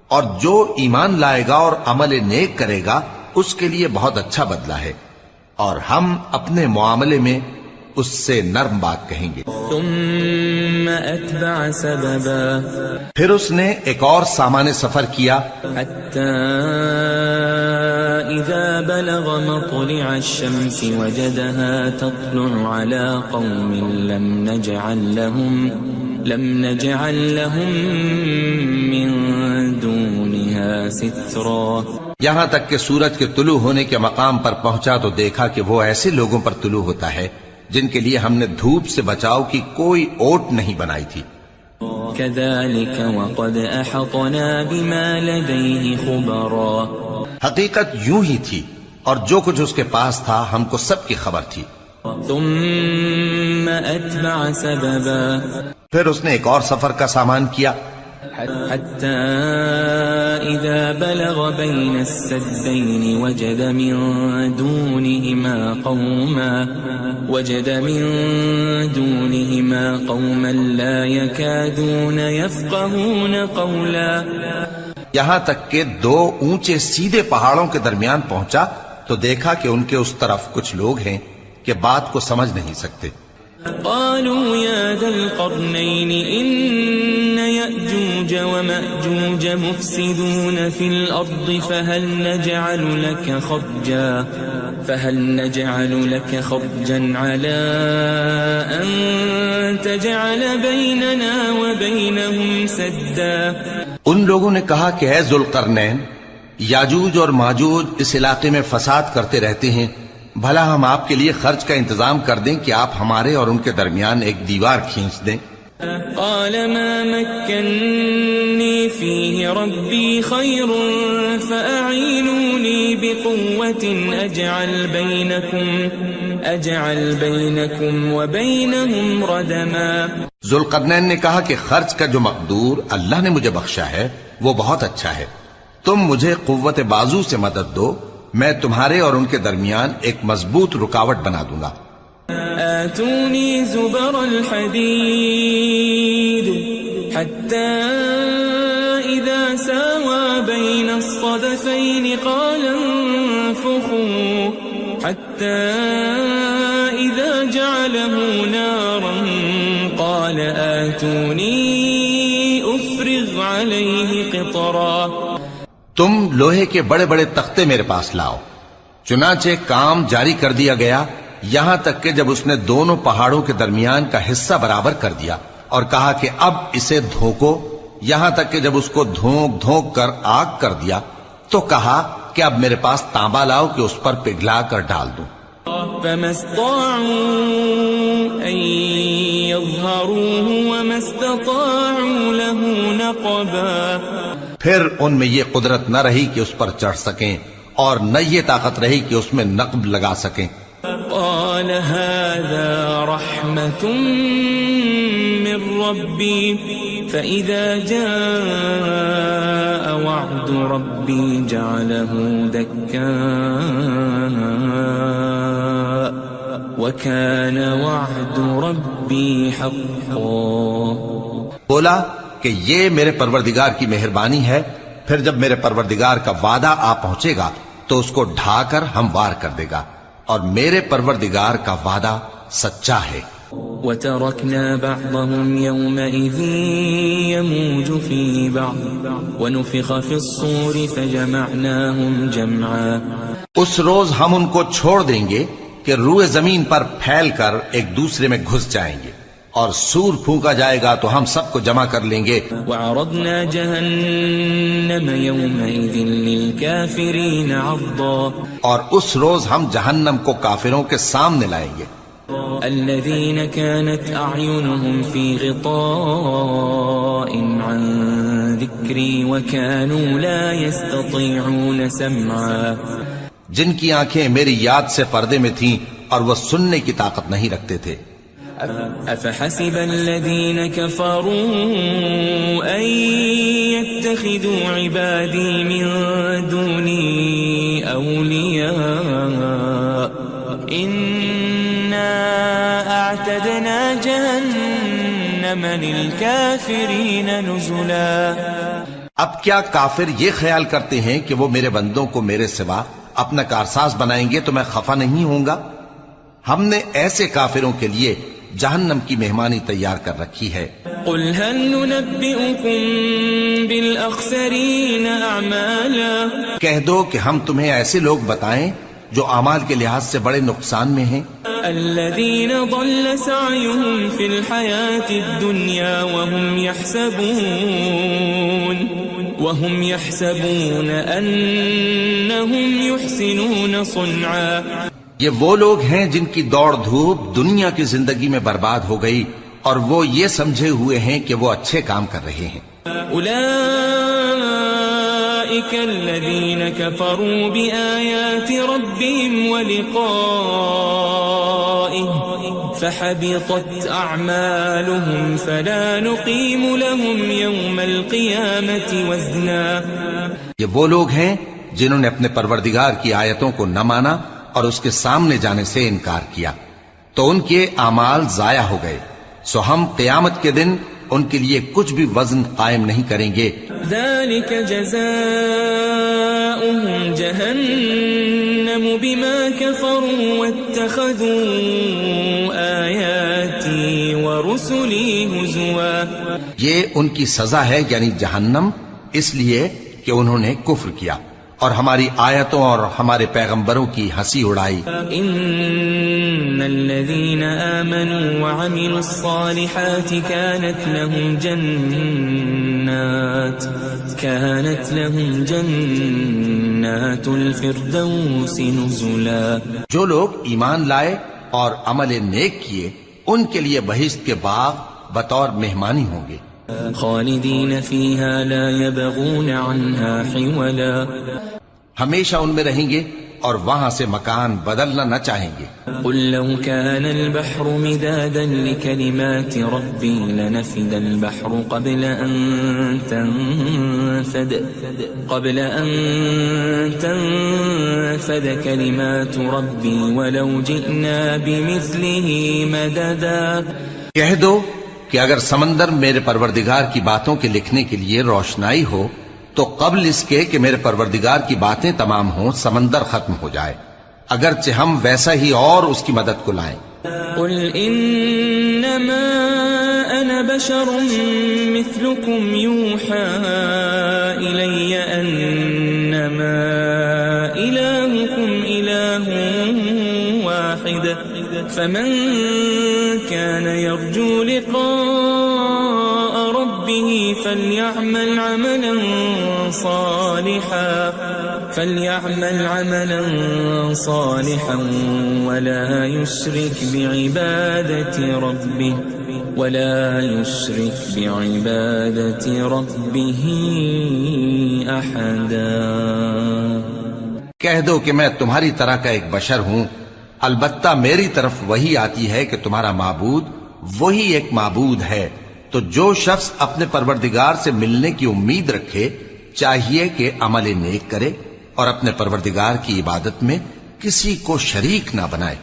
اور جو ایمان لائے گا اور عمل نیک کرے گا اس کے لیے بہت اچھا بدلہ ہے، اور ہم اپنے معاملے میں اس سے نرم بات کہیں گے۔ ثم أتبع سببا، پھر اس نے ایک اور سامان سفر کیا، حتى إذا بلغ مطلع الشمس وجدها تطلع على قوم لم نجعل لهم من دونها سترا۔ یہاں تک کہ سورج کے طلوع ہونے کے مقام پر پہنچا تو دیکھا کہ وہ ایسے لوگوں پر طلوع ہوتا ہے جن کے لیے ہم نے دھوپ سے بچاؤ کی کوئی اوٹ نہیں بنائی تھی۔ كذلك وقد أحطنا بما لديه خبرا، حقیقت یوں ہی تھی اور جو کچھ اس کے پاس تھا ہم کو سب کی خبر تھی۔ ثم أتبع سببا، پھر اس نے ایک اور سفر کا سامان کیا، حتى إذا بلغ بين السدين وجد من دونهما قوما لا يكادون يفقهون قولا۔ یہاں تک کہ دو اونچے سیدھے پہاڑوں کے درمیان پہنچا تو دیکھا کہ ان کے اس طرف کچھ لوگ ہیں کہ بات کو سمجھ نہیں سکتے۔ قالوا يا ذا القرنين إن يأجوج ومأجوج مفسدون في الأرض فهل نجعل لك خرجا على أن تجعل بيننا وبينهم سدا۔ ان لوگوں نے کہا کہ اے ذوالقرنین، یاجوج اور ماجوج اس علاقے میں فساد کرتے رہتے ہیں، بھلا ہم آپ کے لیے خرچ کا انتظام کر دیں کہ آپ ہمارے اور ان کے درمیان ایک دیوار کھینچ دیں۔ قال ما مكنني فيه ربي خير فأعينوني بقوة أجعل بينكم وبينهم ردما۔ ذوالقرنین نے کہا کہ خرچ کا جو مقدور اللہ نے مجھے بخشا ہے وہ بہت اچھا ہے، تم مجھے قوت بازو سے مدد دو، میں تمہارے اور ان کے درمیان ایک مضبوط رکاوٹ بنا دوں گا۔ آتوني زبر الحديد حتى إذا ساوى بين الصدفين قال انفخوا حتى إذا جعله نارا قال آتوني أفرغ عليه قطرا۔ تم لوہے کے بڑے بڑے تختے میرے پاس لاؤ۔ چنانچہ کام جاری کر دیا گیا یہاں تک کہ جب اس نے دونوں پہاڑوں کے درمیان کا حصہ برابر کر دیا اور کہا کہ اب اسے دھوکو، یہاں تک کہ جب اس کو دھونک دھونک کر آگ کر دیا تو کہا کہ اب میرے پاس تانبا لاؤ کہ اس پر پگھلا کر ڈال دوں۔ فما استطاعوا أن يظهروه وما استطاعوا له نقبا۔ پھر ان میں یہ قدرت نہ رہی کہ اس پر چڑھ سکیں اور نہ یہ طاقت رہی کہ اس میں نقب لگا سکیں۔ قال هذا رحمة من ربي فإذا جاء وعد ربي جعله دكاء وكان وعد ربي حقا۔ بولا کہ یہ میرے پروردگار کی مہربانی ہے، پھر جب میرے پروردگار کا وعدہ آ پہنچے گا تو اس کو ڈھا کر ہموار کر دے گا، اور میرے پروردگار کا وعدہ سچا ہے۔ وَتَرَكْنَا بَعْضَهُمْ يَوْمَئِذٍ يَمُوجُ فِي بَعْضٍ وَنُفِخَ فِي الصُّورِ فَجَمَعْنَاهُمْ جَمْعًا۔ اس روز ہم ان کو چھوڑ دیں گے کہ روئے زمین پر پھیل کر ایک دوسرے میں گھس جائیں گے، اور سور پھونکا جائے گا تو ہم سب کو جمع کر لیں گے. وعرضنا جهنم يومئذ للكافرين عرضا اور اس روز ہم جہنم کو کافروں کے سامنے لائیں گے. الذين كانت أعينهم في غطاء عن ذكري وكانوا لا يستطيعون سمعا جن کی آنکھیں میری یاد سے پردے میں تھیں اور وہ سننے کی طاقت نہیں رکھتے تھے. أفحسب الذين كفروا أن يتخذوا عبادي من دوني أولياء إنا أعتدنا جهنم للكافرين نزلا. اب کیا کافر یہ خیال کرتے ہیں کہ وہ میرے بندوں کو میرے سوا اپنا کارساز بنائیں گے تو میں خفا نہیں ہوں گا؟ ہم نے ایسے کافروں کے لیے جہنم کی مہمانی تیار کر رکھی ہے. قل هل ننبئكم بالأخسرين أعمالا کہہ دو کہ ہم تمہیں ایسے لوگ بتائیں جو اعمال کے لحاظ سے بڑے نقصان میں ہیں. الذين ضل سعيهم في الحياة الدنيا وهم يحسبون أنهم يحسنون صنعا. یہ وہ لوگ ہیں جن کی دوڑ دھوپ دنیا کی زندگی میں برباد ہو گئی اور وہ یہ سمجھے ہوئے ہیں کہ وہ اچھے کام کر رہے ہیں. أولئك الذين كفروا بآيات ربهم ولقائه فحبطت أعمالهم فلا نقيم لهم يوم القيامة وزنا. یہ وہ لوگ ہیں جنہوں نے اپنے پروردگار کی آیتوں کو نہ مانا اور اس کے سامنے جانے سے انکار کیا تو ان کے اعمال ضائع ہو گئے، سو ہم قیامت کے دن ان کے لیے کچھ بھی وزن قائم نہیں کریں گے. ذلك جزاؤهم جهنم بما كفروا واتخذوا آياتي ورسلي هزوا. یہ ان کی سزا ہے یعنی جہنم، اس لیے کہ انہوں نے کفر کیا اور ہماری آیتوں اور ہمارے پیغمبروں کی ہنسی اڑائی. ان الذين آمنوا وعملوا الصالحات كانت لهم جنات الفردوس نزلا. جو لوگ ایمان لائے اور عمل نیک کیے ان کے لیے بہشت کے باغ بطور مہمانی ہوں گے. خالدین فیہا لا یبغون عنہا حولا. ہمیشہ ان میں رہیں گے اور وہاں سے مکان بدلنا نہ چاہیں گے. قل لو كان البحر مدادا لكلمات ربي لنفد البحر قبل أن تنفد كلمات ربي ولو جئنا بمثله مددا. کہہ دو کہ اگر سمندر میرے پروردگار کی باتوں کے لکھنے کے لیے روشنائی ہو تو قبل اس کے کہ میرے پروردگار کی باتیں تمام ہوں سمندر ختم ہو جائے، اگرچہ ہم ویسا ہی اور اس کی مدد کو لائیں. قل انما انا بشر مثلكم يوحى الي انما الهكم اله واحد فمن كان يرجو لقاء ربه فليعمل عملا صالحا ولا يشرك بعبادة ربه أحدا. کہہ دو کہ میں تمہاری طرح کا ایک بشر ہوں، البتہ میری طرف وہی آتی ہے کہ تمہارا معبود وہی ایک معبود ہے. تو جو شخص اپنے پروردگار سے ملنے کی امید رکھے چاہیے کہ عمل نیک کرے اور اپنے پروردگار کی عبادت میں کسی کو شریک نہ بنائے.